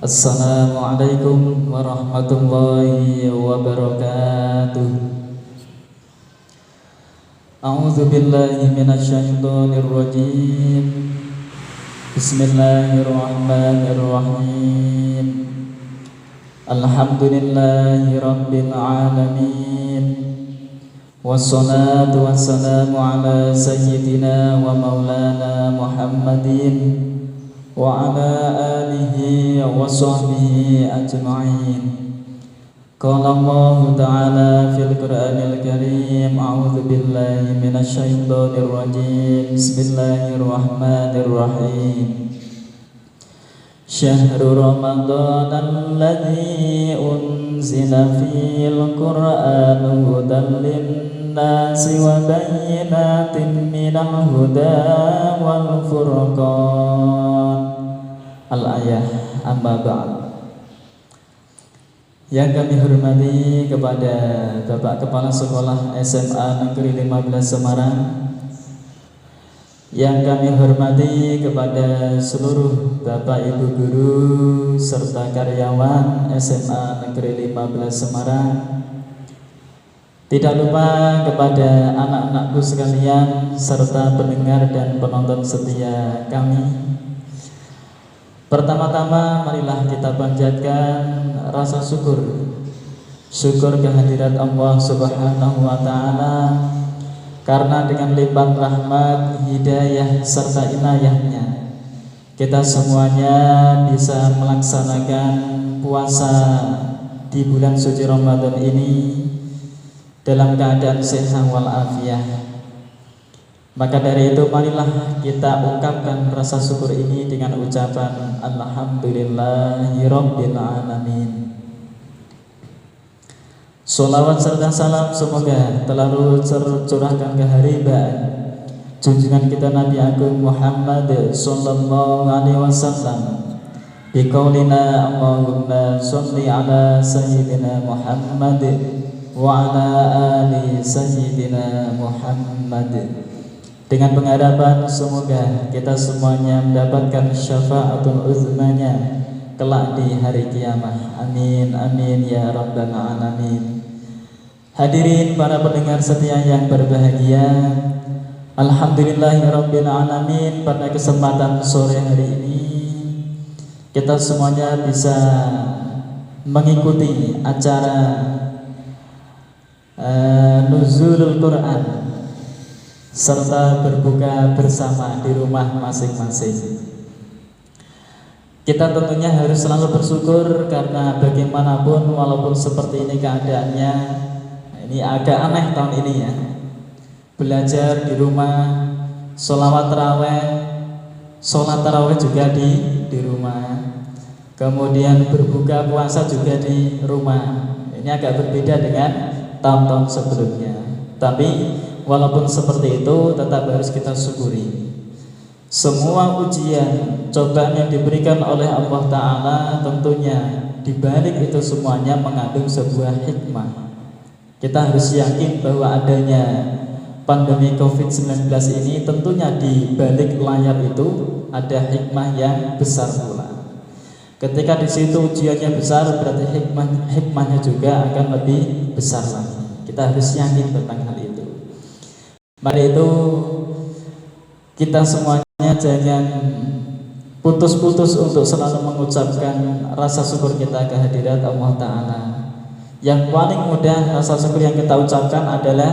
Assalamualaikum warahmatullahi wabarakatuh. A'udzu billahi minasyaitonir rajim. Bismillahirrahmanirrahim. Alhamdulillahi rabbil alamin. Wassalatu wassalamu ala sayyidina wa maulana Muhammadin wa ala alihi wa sahbihi ajma'in. Qala Allah ta'ala fil Qur'anil Karim, a'udzu billahi minasyaitonir rajim. Bismillahirrahmanirrahim. Syahrul Ramadan alladzi unzila fil Qur'an hudan lin-nasi wa bayyinatin minal huda wal furqan. Al-ayah, amma ba'd. Yang kami hormati kepada Bapak Kepala Sekolah SMA Negeri 15 Semarang, yang kami hormati kepada seluruh Bapak Ibu Guru serta karyawan SMA Negeri 15 Semarang, tidak lupa kepada anak-anakku sekalian serta pendengar dan penonton setia kami. Pertama-tama marilah kita panjatkan rasa syukur kehadirat Allah Subhanahu wa ta'ala, karena dengan limpah rahmat, hidayah serta inayahnya kita semuanya bisa melaksanakan puasa di bulan suci Ramadan ini dalam keadaan sehat walafiat. Maka dari itu marilah kita ungkapkan rasa syukur ini dengan ucapan Alhamdulillahirabbil alamin. Sholawat serta salam semoga telah tercurahkan keharibaan junjungan kita Nabi Agung Muhammad sallallahu alaihi wasallam biqaulina Allahumma sholli ala sayyidina Muhammad wa ala ali sayyidina Muhammad. Dengan pengharapan semoga kita semuanya mendapatkan syafaatul uzmanya kelak di hari kiamat. Amin amin ya rabbal alamin. Hadirin para pendengar setia yang berbahagia, alhamdulillahirabbil alamin, pada kesempatan sore hari ini kita semuanya bisa mengikuti acara nuzulul Quran serta berbuka bersama di rumah masing-masing. Kita tentunya harus selalu bersyukur, karena bagaimanapun walaupun seperti ini keadaannya, ini agak aneh tahun ini ya, belajar di rumah, sholat taraweh juga di rumah, kemudian berbuka puasa juga di rumah. Ini agak berbeda dengan tahun-tahun sebelumnya, tapi walaupun seperti itu tetap harus kita syukuri. Semua ujian, cobaan yang diberikan oleh Allah Ta'ala, tentunya dibalik itu semuanya mengandung sebuah hikmah. Kita harus yakin bahwa adanya pandemi COVID-19 ini tentunya di balik layar itu ada hikmah yang besar pula. Ketika di situ ujiannya besar, berarti hikmahnya juga akan lebih besar lagi. Kita harus yakin tentang hal itu. Mari itu kita semuanya jangan putus-putus untuk selalu mengucapkan rasa syukur kita kehadirat Allah Ta'ala. Yang paling mudah rasa syukur yang kita ucapkan adalah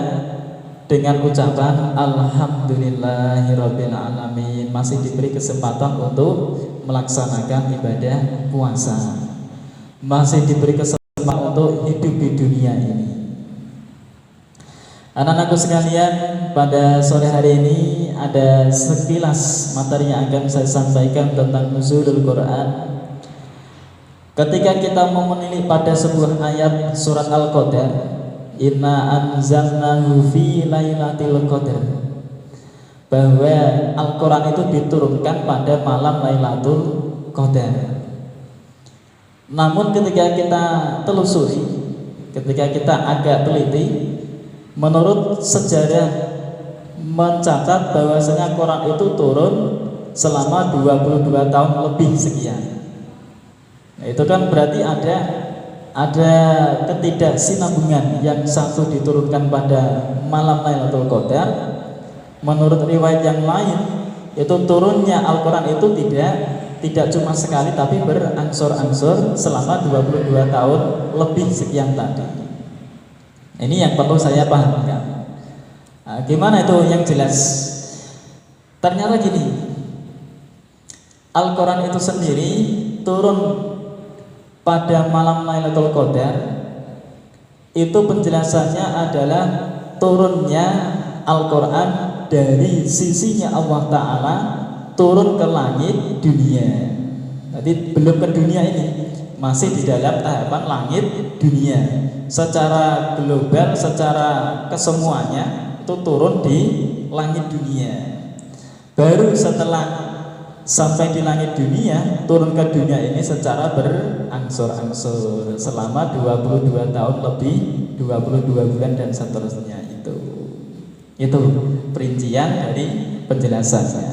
dengan ucapan Alhamdulillahirabbil alamin, masih diberi kesempatan untuk melaksanakan ibadah puasa, masih diberi kesempatan untuk hidup di dunia ini. Anak-anakku sekalian, pada sore hari ini ada sekilas materi yang akan saya sampaikan tentang nuzulul Quran. Ketika kita mau menilik pada sebuah ayat surat Al-Qadar, inna anzalnahu fi lailatul qadar, bahwa Al-Quran itu diturunkan pada malam Lailatul Qadar. Namun ketika kita telusuri, ketika kita agak teliti, menurut sejarah mencatat bahwasanya Quran itu turun selama 22 tahun lebih sekian. Nah, itu kan berarti ada ketidaksinambungan, yang satu diturunkan pada malam Lailatul Qadar. Menurut riwayat yang lain, itu turunnya Al-Quran itu tidak cuma sekali, tapi berangsur-angsur selama 22 tahun lebih sekian tadi. Ini yang perlu saya pahamkan. Nah, gimana itu yang jelas? Ternyata gini, Al-Quran itu sendiri turun pada malam Lailatul Qadar. Itu penjelasannya adalah turunnya Al-Quran dari sisinya Allah Ta'ala turun ke langit dunia. Jadi belum ke dunia ini, masih di dalam tahapan langit dunia. Secara global, secara kesemuanya itu turun di langit dunia. Baru setelah sampai di langit dunia, turun ke dunia ini secara berangsur-angsur selama 22 tahun lebih, 22 bulan dan seterusnya. Itu perincian dari penjelasannya.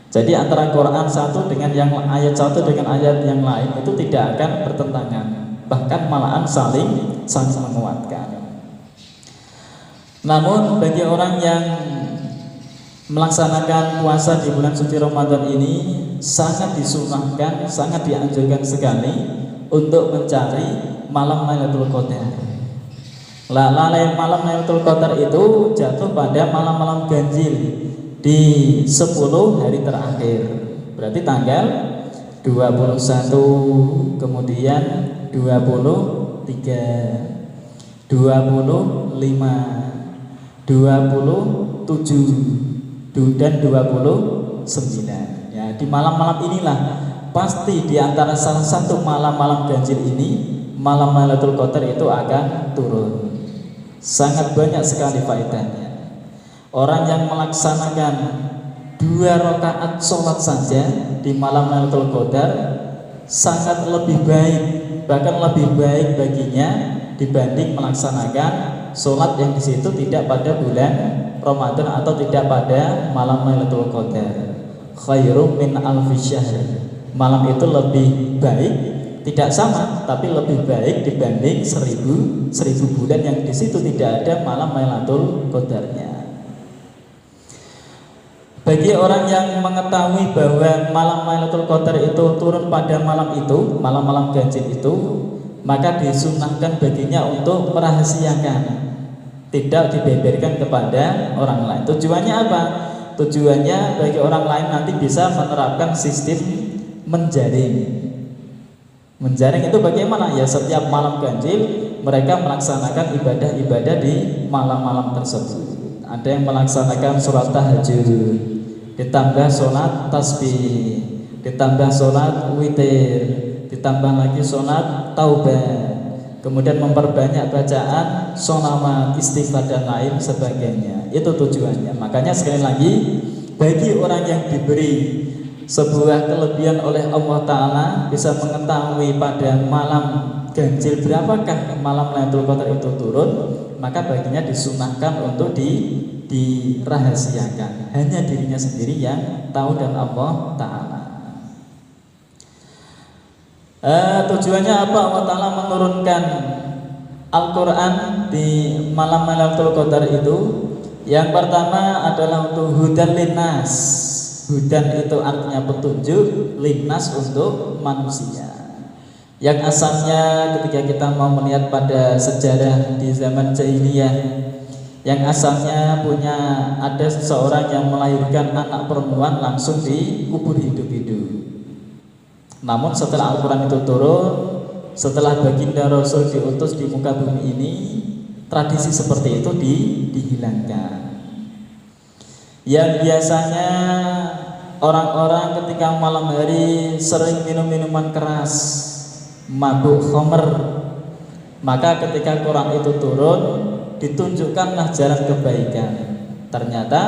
Jadi antara Quran satu dengan yang ayat satu dengan ayat yang lain itu tidak akan bertentangan, bahkan malahan saling menguatkan. Namun bagi orang yang melaksanakan puasa di bulan suci Ramadan ini sangat disunahkan, sangat dianjurkan sekali untuk mencari malam Lailatul Qadar. Malam Lailatul Qadar itu jatuh pada malam-malam ganjil di 10 hari terakhir. Berarti tanggal 21, kemudian 23, 25, 27 dan 29. Ya, di malam-malam inilah pasti di antara salah satu malam-malam ganjil ini malam Lailatul Qadar itu akan turun. Sangat banyak sekali faedahnya. Orang yang melaksanakan 2 rakaat sholat saja di malam Lailatul Qadar sangat lebih baik, bahkan lebih baik baginya dibanding melaksanakan sholat yang di situ tidak pada bulan Ramadan atau tidak pada malam Lailatul Qadar. Khairum min alfi syahr. Malam itu lebih baik, tidak sama tapi lebih baik dibanding 1000 bulan yang di situ tidak ada malam Lailatul Qadarnya. Bagi orang yang mengetahui bahwa malam Lailatul Qadar itu turun pada malam itu, malam-malam ganjil itu, maka disunahkan baginya untuk merahasiakan, tidak dibeberkan kepada orang lain. Tujuannya apa? Tujuannya bagi orang lain nanti bisa menerapkan sistem menjaring. Menjaring itu bagaimana? Ya setiap malam ganjil mereka melaksanakan ibadah-ibadah di malam-malam tersebut. Ada yang melaksanakan sholat tahajud, ditambah sholat tasbih, ditambah sholat witir, ditambah lagi sholat taubah, kemudian memperbanyak bacaan sholawat, istighfar dan lain sebagainya. Itu tujuannya. Makanya sekali lagi, bagi orang yang diberi sebuah kelebihan oleh Allah Ta'ala bisa mengetahui pada malam ganjil berapakah malam Lailatul Qadar itu turun, maka baginya disunahkan untuk dirahasiakan. Hanya dirinya sendiri yang tahu dan Allah Ta'ala. Tujuannya apa Allah Ta'ala menurunkan Al-Quran di malam Lailatul Qadar itu? Yang pertama adalah untuk hudan linnas. Hudan itu artinya petunjuk, linnas untuk manusia. Yang asalnya ketika kita mau melihat pada sejarah di zaman jahiliyah, yang asalnya ada seseorang yang melahirkan anak perempuan langsung dikubur hidup-hidup. Namun setelah Al-Quran itu turun, setelah baginda Rasul diutus di muka bumi ini, tradisi seperti itu dihilangkan. Yang biasanya orang-orang ketika malam hari sering minum minuman keras, mabuk khamr, maka ketika Quran itu turun ditunjukkanlah jalan kebaikan. Ternyata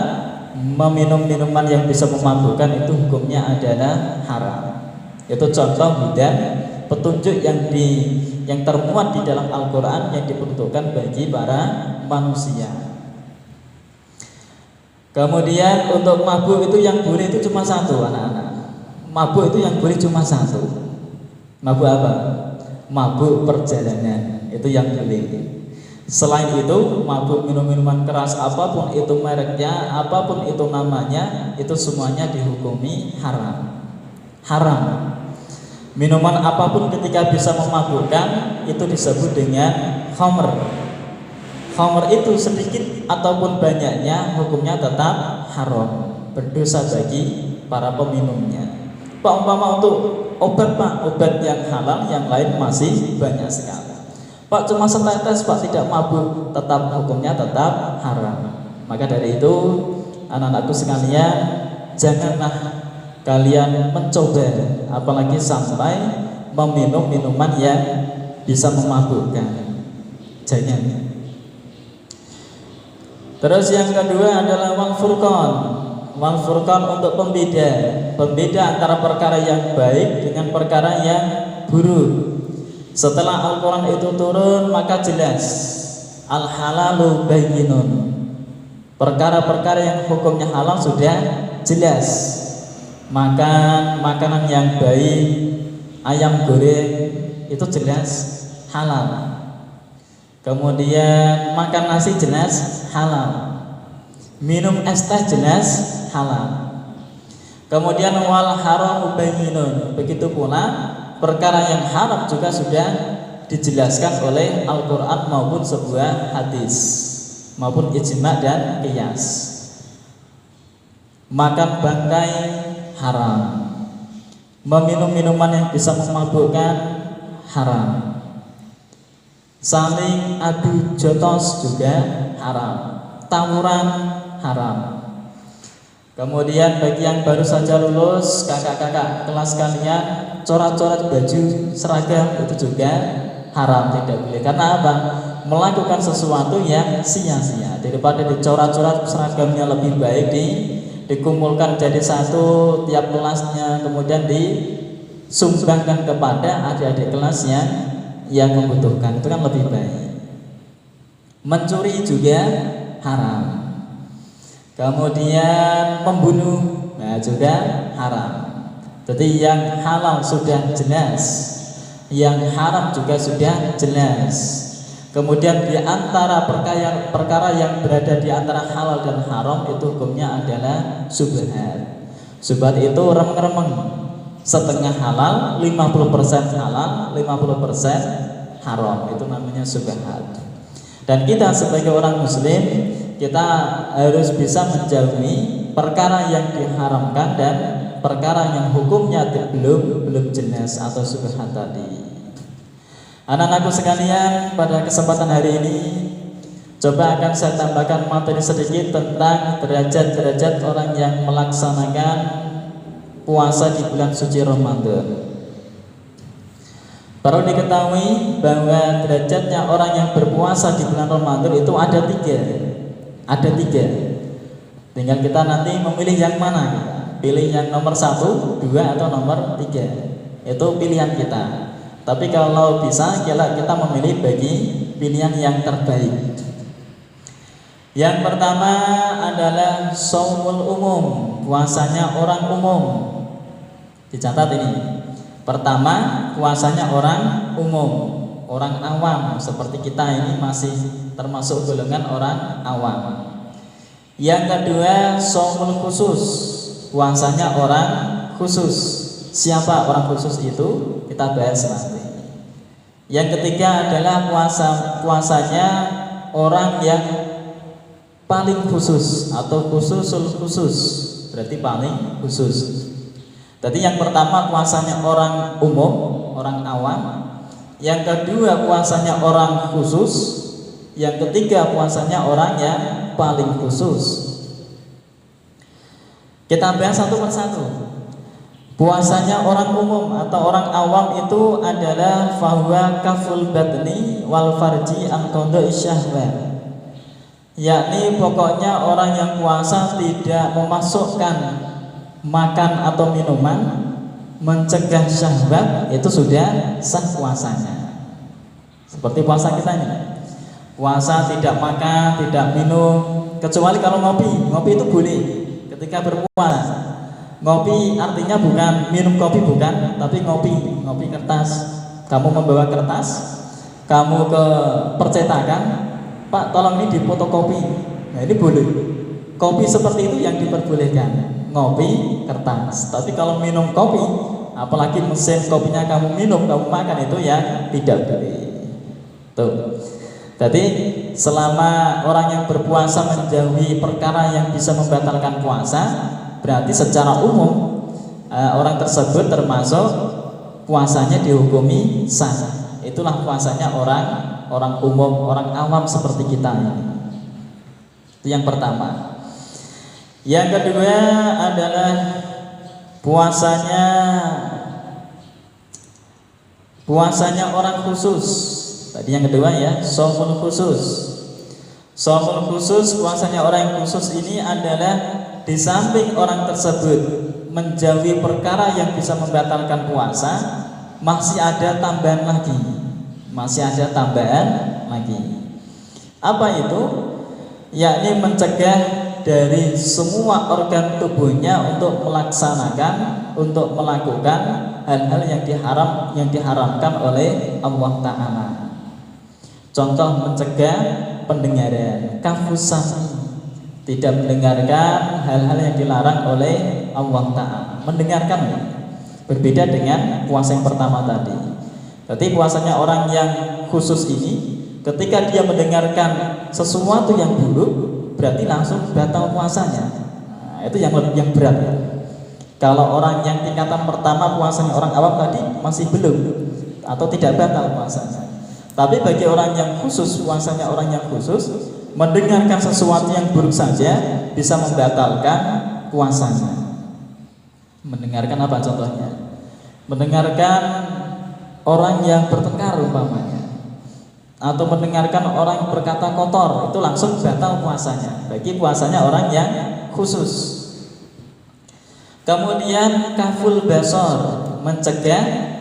meminum minuman yang bisa memabukkan itu hukumnya adalah haram. Itu contoh hudan, petunjuk yang termuat di dalam Al-Quran yang diperuntukkan bagi para manusia. Kemudian untuk mabuk itu yang boleh itu cuma satu, anak-anak. Mabuk itu yang boleh cuma satu. Mabuk apa? Mabuk perjalanan, itu yang boleh. Selain itu, mabuk minum-minuman keras apapun itu mereknya, apapun itu namanya, itu semuanya dihukumi haram. Haram. Minuman apapun ketika bisa memabukkan itu disebut dengan khamr. Khamr itu sedikit ataupun banyaknya hukumnya tetap haram, berdosa bagi para peminumnya. Pak, umpama untuk obat Pak, obat yang halal, yang lain masih banyak sekali. Pak, cuma setetes Pak, tidak mabuk, tetap hukumnya tetap haram. Maka dari itu anak-anakku sekalian, janganlah kalian mencoba apalagi sampai meminum minuman yang bisa memabukkan. Jangan. Terus yang kedua adalah wal furqan. Wal furqan untuk pembeda antara perkara yang baik dengan perkara yang buruk. Setelah Al-Quran itu turun, maka jelas al-halalu bayyinun. Perkara-perkara yang hukumnya halal sudah jelas. Makan makanan yang baik, ayam goreng itu jelas halal. Kemudian makan nasi jelas halal. Minum es teh jelas halal. Kemudian wal haram bayyinun. Begitu pula perkara yang haram juga sudah dijelaskan oleh Al-Quran maupun sebuah hadis maupun ijma dan qiyas. Makan bangkai haram, meminum minuman yang bisa memabukkan haram, saling adu jotos juga haram, tawuran haram. Kemudian bagi yang baru saja lulus, kakak-kakak kelas kalian, coret-coret baju seragam itu juga haram, tidak boleh. Karena apa? Melakukan sesuatu yang sia-sia. Daripada dicoret-coret seragamnya, lebih baik dikumpulkan jadi satu tiap kelasnya, kemudian disumbangkan kepada adik-adik kelas yang membutuhkan. Itu kan lebih baik. Mencuri juga haram. Kemudian membunuh, nah juga haram. Jadi yang halal sudah jelas, yang haram juga sudah jelas. Kemudian di antara perkara yang berada di antara halal dan haram itu hukumnya adalah syubhat. Syubhat itu remeng-remeng, setengah halal, 50% halal, 50% haram. Itu namanya syubhat. Dan kita sebagai orang muslim, kita harus bisa menjauhi perkara yang diharamkan dan perkara yang hukumnya belum jelas atau syubhat tadi. Anak-anakku sekalian, pada kesempatan hari ini coba akan saya tambahkan materi sedikit tentang derajat-derajat orang yang melaksanakan puasa di bulan suci Ramadan. Perlu diketahui bahwa derajatnya orang yang berpuasa di bulan Ramadan itu ada tiga. Tinggal kita nanti memilih yang mana kita. Pilih yang nomor 1, 2 atau nomor 3. Itu pilihan kita. Tapi kalau bisa kita memilih bagi pilihan yang terbaik. Yang pertama adalah shaumul umum, puasanya orang umum. Dicatat ini. Pertama, puasanya orang umum, orang awam seperti kita ini masih termasuk golongan orang awam. Yang kedua, shaumul khusus, puasanya orang khusus. Siapa orang khusus itu? Kita bahas nanti. Yang ketiga adalah puasanya orang yang paling khusus atau khususul khusus, berarti paling khusus. Jadi yang pertama puasanya orang umum, orang awam. Yang kedua puasanya orang khusus. Yang ketiga puasanya orang yang paling khusus. Kita bahas satu persatu. Puasanya orang umum atau orang awam itu adalah fahuwa kaful batni wal farji an qada'i syahwat. Yakni pokoknya orang yang puasa tidak memasukkan makan atau minuman, mencegah syahwat, itu sudah sah puasanya. Seperti puasa kita ini. Puasa tidak makan, tidak minum, kecuali kalau ngopi itu boleh ketika berpuasa. Ngopi artinya bukan minum kopi, bukan, tapi ngopi kertas. Kamu membawa kertas, kamu ke percetakan, Pak tolong ini difotokopi. Nah ini boleh. Kopi seperti itu yang diperbolehkan, ngopi kertas. Tapi kalau minum kopi, apalagi mesin kopinya kamu minum, kamu makan, itu ya tidak boleh. Tuh. Jadi selama orang yang berpuasa menjauhi perkara yang bisa membatalkan puasa, berarti secara umum orang tersebut termasuk puasanya dihukumi sah. Itulah puasanya orang umum, orang awam seperti kita ini. Itu yang pertama. Yang kedua adalah puasanya orang khusus. Tadi yang kedua ya, shaumul khusus. Shaumul khusus, puasanya orang yang khusus ini adalah di samping orang tersebut menjauhi perkara yang bisa membatalkan puasa, masih ada tambahan lagi. Apa itu? Yakni mencegah dari semua organ tubuhnya untuk melakukan hal-hal yang diharamkan oleh Allah Ta'ala. Contoh mencegah pendengaran, kafus sami, tidak mendengarkan hal-hal yang dilarang oleh Allah Ta'ala. Mendengarkan berbeda dengan puasa yang pertama tadi. Jadi puasanya orang yang khusus ini, ketika dia mendengarkan sesuatu yang buruk, berarti langsung batal puasanya. Nah, itu yang berat. Kalau orang yang tingkatan pertama puasanya orang awam tadi masih belum atau tidak batal puasanya. Tapi bagi orang yang khusus, puasanya orang yang khusus, mendengarkan sesuatu yang buruk saja bisa membatalkan puasanya. Mendengarkan apa contohnya? Mendengarkan orang yang bertengkar umpamanya, atau mendengarkan orang yang berkata kotor, itu langsung batal puasanya. Bagi puasanya orang yang khusus. Kemudian kaful basor, mencegah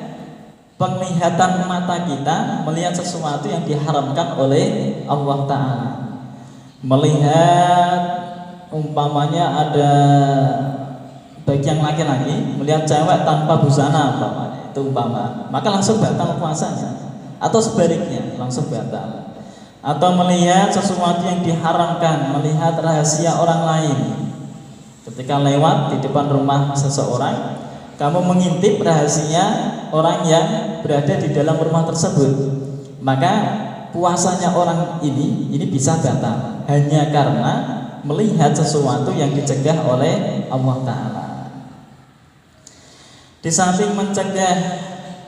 penglihatan mata kita melihat sesuatu yang diharamkan oleh Allah Ta'ala. Melihat umpamanya ada bagi yang laki-laki melihat cewek tanpa busana umpamanya, itu maka langsung batal puasanya. Atau sebaliknya langsung batal. Atau melihat sesuatu yang diharamkan, melihat rahasia orang lain. Ketika lewat di depan rumah seseorang, kamu mengintip rahasia orang yang berada di dalam rumah tersebut, maka puasanya orang ini bisa batal hanya karena melihat sesuatu yang dicegah oleh Allah Ta'ala. Di samping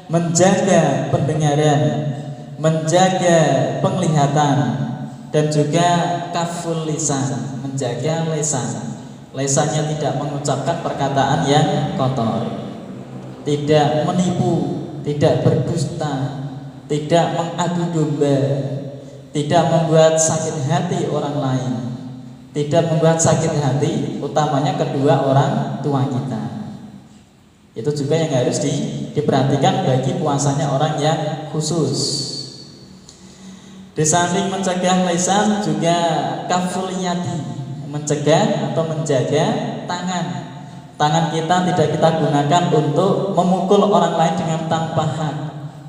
menjaga pendengaran, menjaga penglihatan, dan juga kaful lisan, menjaga lesannya tidak mengucapkan perkataan yang kotor, tidak menipu, tidak berdusta, tidak mengadu domba, tidak membuat sakit hati orang lain, tidak membuat sakit hati utamanya kedua orang tua kita. Itu juga yang harus diperhatikan bagi puasanya orang yang khusus. Di samping mencegah lisan juga kaful yadi, mencegah atau menjaga tangan kita tidak kita gunakan untuk memukul orang lain dengan tanpa hak,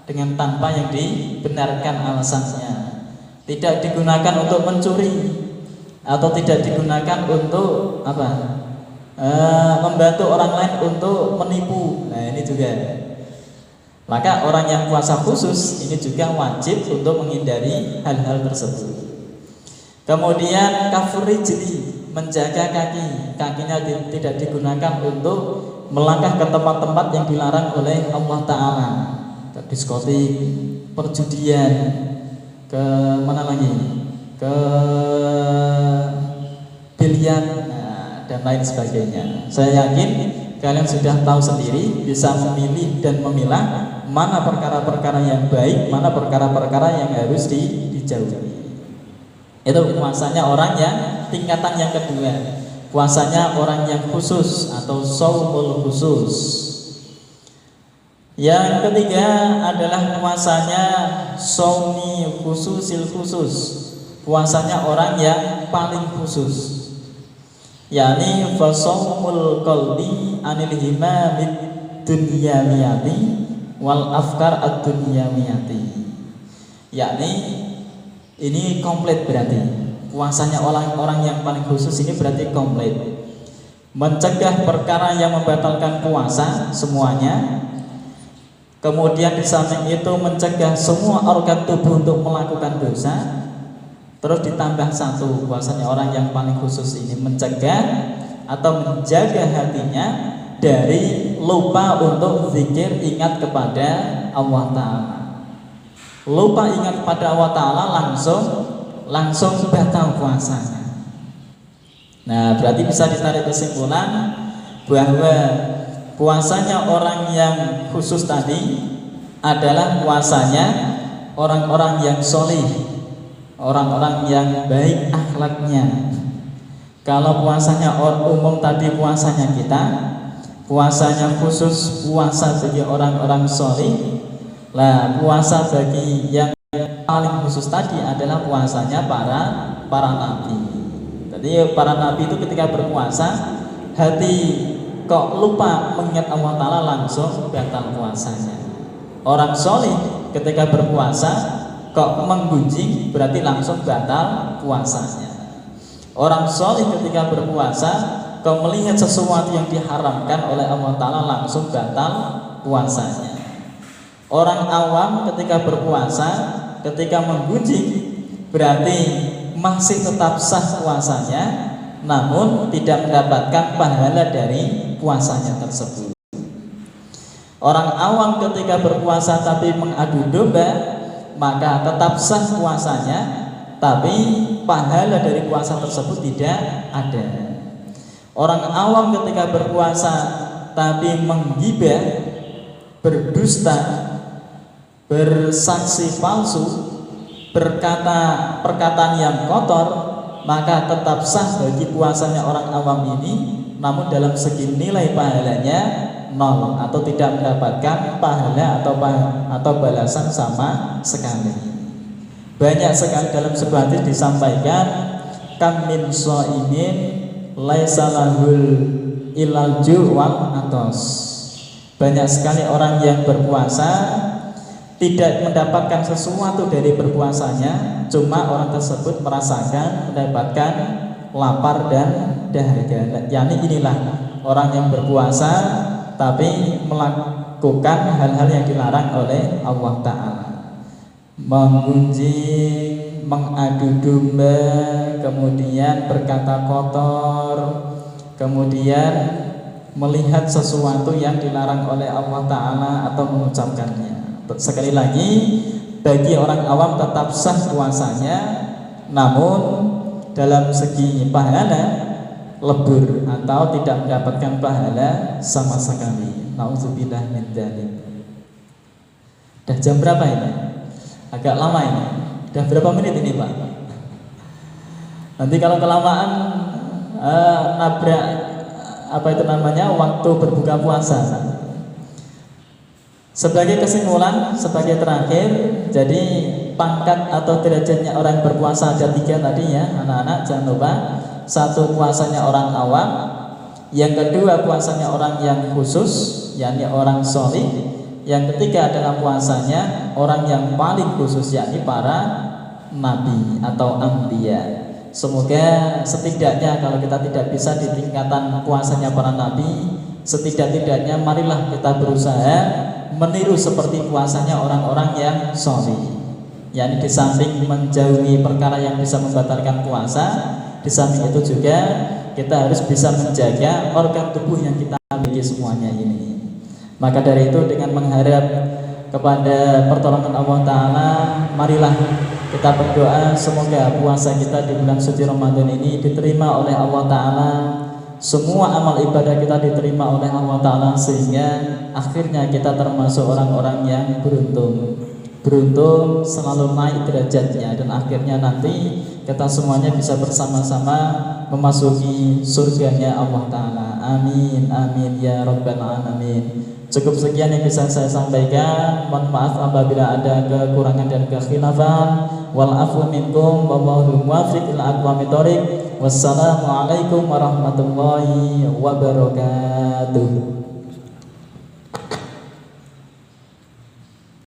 dengan tanpa yang dibenarkan alasannya. Tidak digunakan untuk mencuri, atau tidak digunakan untuk membantu orang lain untuk menipu. Nah ini juga. Maka orang yang puasa khusus ini juga wajib untuk menghindari hal-hal tersebut. Kemudian kafur rijli, menjaga kakinya tidak digunakan untuk melangkah ke tempat-tempat yang dilarang oleh Allah Ta'ala, ke diskotik, perjudian, ke mana lagi, ke biliar, dan lain sebagainya. Saya yakin kalian sudah tahu sendiri, bisa memilih dan memilah mana perkara-perkara yang baik, mana perkara-perkara yang harus dijauhi. Itu puasanya orang yang tingkatan yang kedua, puasanya orang yang khusus atau shaumul khusus. Yang ketiga adalah puasanya shaumi khususil khusus, puasanya orang yang paling khusus. yakni fasawmul qalbi anil himamid dunyawiyati wal afkar ad-dunyawiyati. Yakni ini komplit, berarti puasanya orang-orang yang paling khusus ini berarti komplit. Mencegah perkara yang membatalkan puasa semuanya. Kemudian di samping itu mencegah semua organ tubuh untuk melakukan dosa. Terus ditambah satu, puasanya orang yang paling khusus ini mencegah atau menjaga hatinya dari lupa untuk zikir, ingat kepada Allah Ta'ala. Lupa ingat kepada Allah Ta'ala langsung batal puasanya. Nah, berarti bisa ditarik kesimpulan bahwa puasanya orang yang khusus tadi adalah puasanya orang-orang yang solih, orang-orang yang baik akhlaknya. Kalau puasanya umum tadi puasanya kita, puasanya khusus puasa bagi orang-orang solih. Lah, puasa bagi yang paling khusus tadi adalah puasanya para nabi. Jadi para nabi itu ketika berpuasa, hati kok lupa mengingat Allah Ta'ala langsung batal puasanya. Orang solih ketika berpuasa kok menggunjing berarti langsung batal puasanya. Orang solih ketika berpuasa kok melihat sesuatu yang diharamkan oleh Allah Ta'ala langsung batal puasanya. Orang awam ketika berpuasa, ketika menggunjing berarti masih tetap sah puasanya, namun tidak mendapatkan pahala dari puasanya tersebut. Orang awam ketika berpuasa tapi mengadu domba, maka tetap sah puasanya, tapi pahala dari puasa tersebut tidak ada. Orang awam ketika berpuasa tapi menggibah, berdusta, bersaksi palsu, berkata perkataan yang kotor, maka tetap sah bagi puasanya orang awam ini, namun dalam segi nilai pahalanya nol atau tidak mendapatkan pahala atau balasan sama sekali. Banyak sekali dalam sebuah hadis disampaikan, kam min shaimin laisa lahul ilal ju' wal atos. Banyak sekali orang yang berpuasa tidak mendapatkan sesuatu dari berpuasanya, cuma orang tersebut merasakan mendapatkan lapar dan dahaga. Yani inilah orang yang berpuasa tapi melakukan hal-hal yang dilarang oleh Allah Ta'ala. Menggunjing, mengadu domba, kemudian berkata kotor, kemudian melihat sesuatu yang dilarang oleh Allah Ta'ala atau mengucapkannya. Sekali lagi, bagi orang awam tetap sah puasanya, namun dalam segi pahala lebur atau tidak mendapatkan pahala sama sekali. Nauzubillah min dzalik. Dah jam berapa ini? Agak lama ini. Dah berapa menit ini, Pak? Nanti kalau kelamaan nabrak apa itu namanya waktu berbuka puasa. Sebagai kesimpulan, sebagai terakhir, jadi pangkat atau derajatnya orang berpuasa ada 3 tadi ya, anak-anak jangan lupa. 1 puasanya orang awam, yang kedua puasanya orang yang khusus, yakni orang sholih, yang ketiga adalah puasanya orang yang paling khusus, yakni para nabi atau anbiya. Semoga setidaknya kalau kita tidak bisa di tingkatan puasanya para nabi, setidak-tidaknya marilah kita berusaha meniru seperti puasanya orang-orang yang sholih. yakni di samping menjauhi perkara yang bisa membatalkan puasa, di samping itu juga kita harus bisa menjaga organ tubuh yang kita miliki semuanya ini. Maka dari itu dengan mengharap kepada pertolongan Allah Ta'ala, marilah kita berdoa semoga puasa kita di bulan suci Ramadan ini diterima oleh Allah Ta'ala, semua amal ibadah kita diterima oleh Allah Ta'ala, sehingga akhirnya kita termasuk orang-orang yang beruntung selalu naik derajatnya, dan akhirnya nanti kita semuanya bisa bersama-sama memasuki surganya Allah Ta'ala. Amin, amin ya rabbal alamin. Cukup sekian yang bisa saya sampaikan. Mohon maaf apabila ada kekurangan dan kekhilafan. Wal afu minkum wallahu muwaffiq ila aqwamit thoriq. Wassalamualaikum warahmatullahi wabarakatuh.